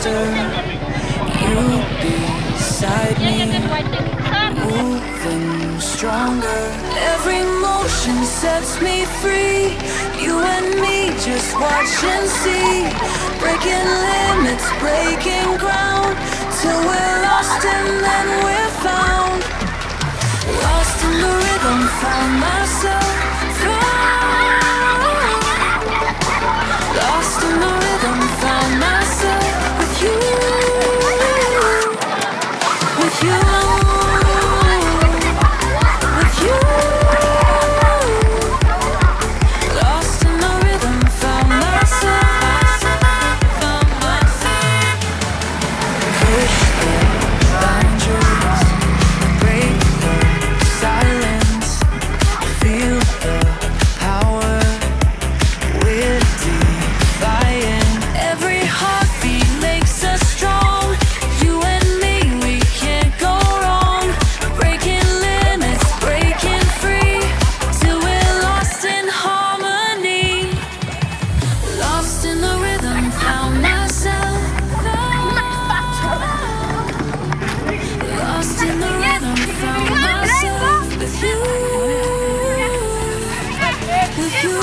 faster. You beside me, moving stronger. Every motion sets me free. You and me, just watch and see. Breaking limits, breaking ground, till we're lost and then we're found. Lost in the rhythm, found myself. Lost in the rhythm, found myself with you, with you, with you. Lost in the rhythm, found myself, found myself. Push the boundaries, break the silence, feel the power. We're defying. Every heartbeat makes us strong. You and me, we can't go wrong. Breaking limits, breaking free, till we're lost in harmony. Lost in the rhythm, found myself. Lost in the rhythm, found myself with you, with you.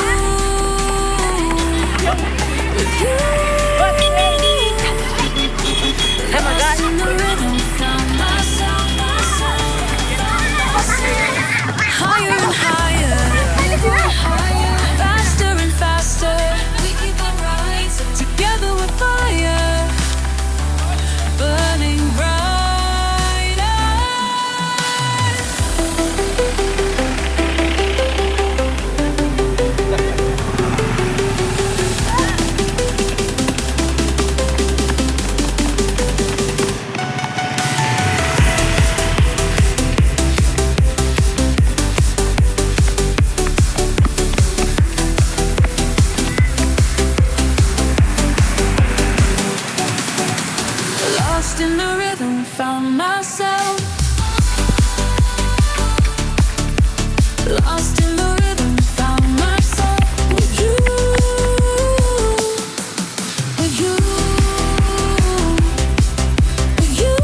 With you, lost in the rhythm, found myself, higher and higher, faster and faster. We keep on rising, together we're fire, burning brighter. Lost in the rhythm, found myself. Lost in the rhythm, found myself with you, with you, with you.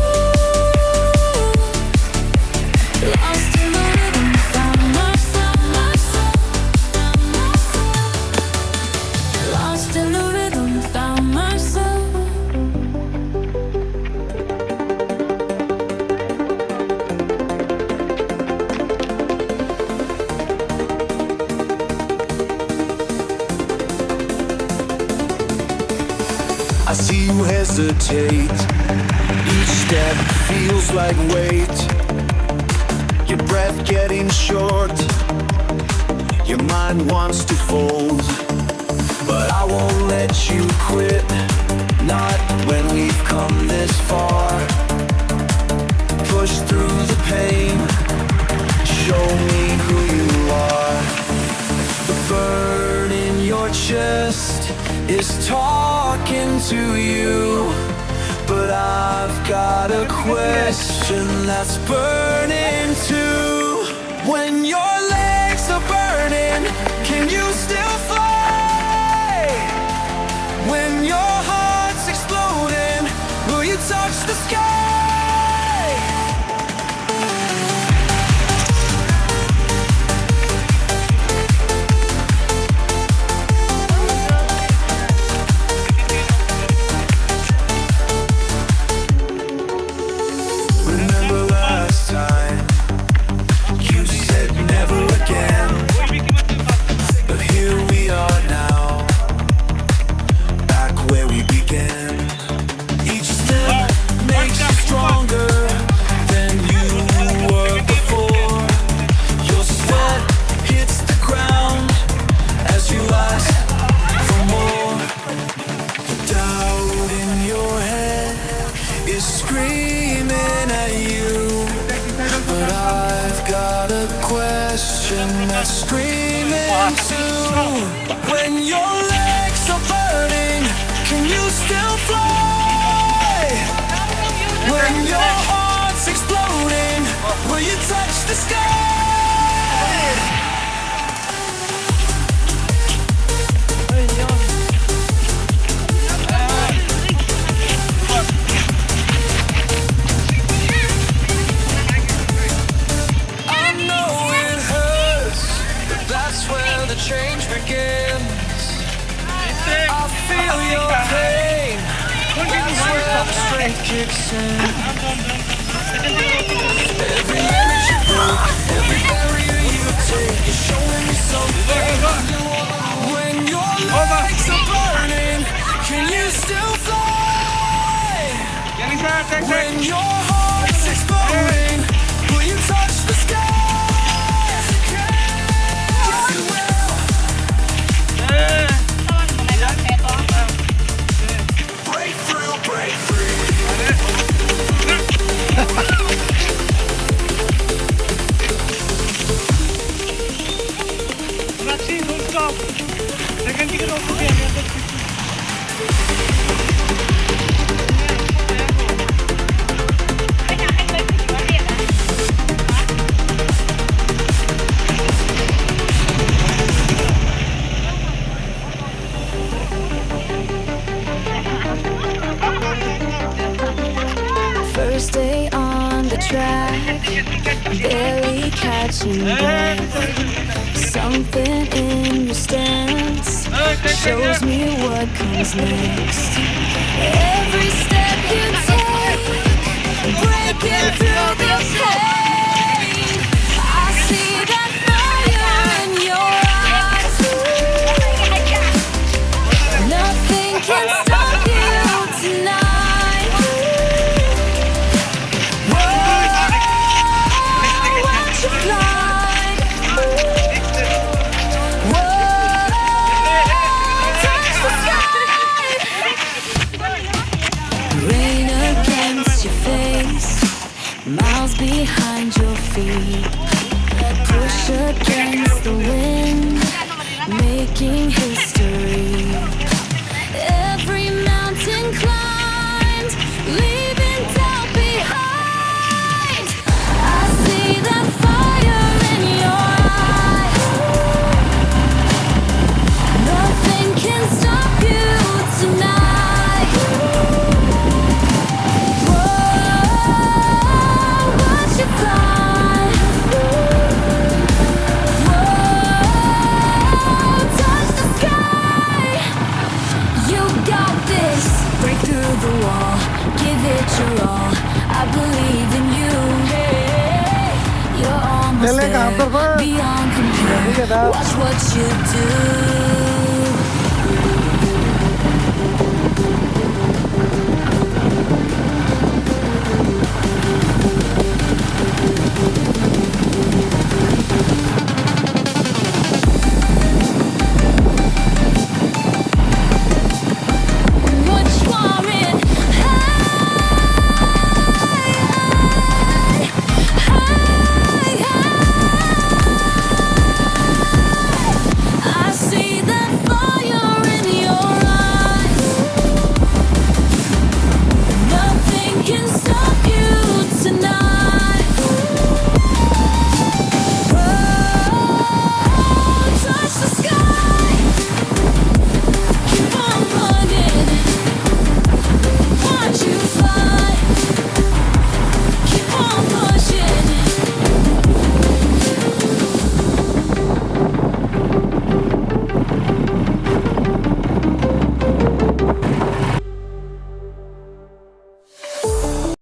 Lost in the rhythm, found myself, found myself. Lost in the rhythm, found myself. I see you hesitate. Each step feels like weight. Your breath getting short. Your mind wants to fold. But I won't let you quit. Not when we've come this far. Push through the pain. Show me who you are. The burn in your chest is talking to you, but I've got a question that's burning too. When your legs are burning, can you still fly? When your heart's exploding, will you touch the sky? Screaming too. When your legs are burning, can you still fly? When your heart's exploding, will you touch the sky? kicks in. Every image you broke, every barrier you take is showing me something. When your legs are burning, can you still fly? When your heart's exploding, will you touch the sky? Yes, you can. Yes, you will. Break through, break free. First day on the track, barely catching breath. Something in your stance shows me what comes next. Every step you take, breaking through the pain. I see that fire in your eyes. Nothing can stop you tonight. Watch you fly. Touch the sky. Rain against your face, miles behind your feet. Push against the wind, making history. Every mountain climbed, leaving doubt behind. I see that fire in your eyes. Nothing can stop you tonight. Whoa, watch you fly. Whoa, touch the sky. You got this. Break through the wall, give it your all. I believe in you. You're almost there, beyond compare. Watch what you do.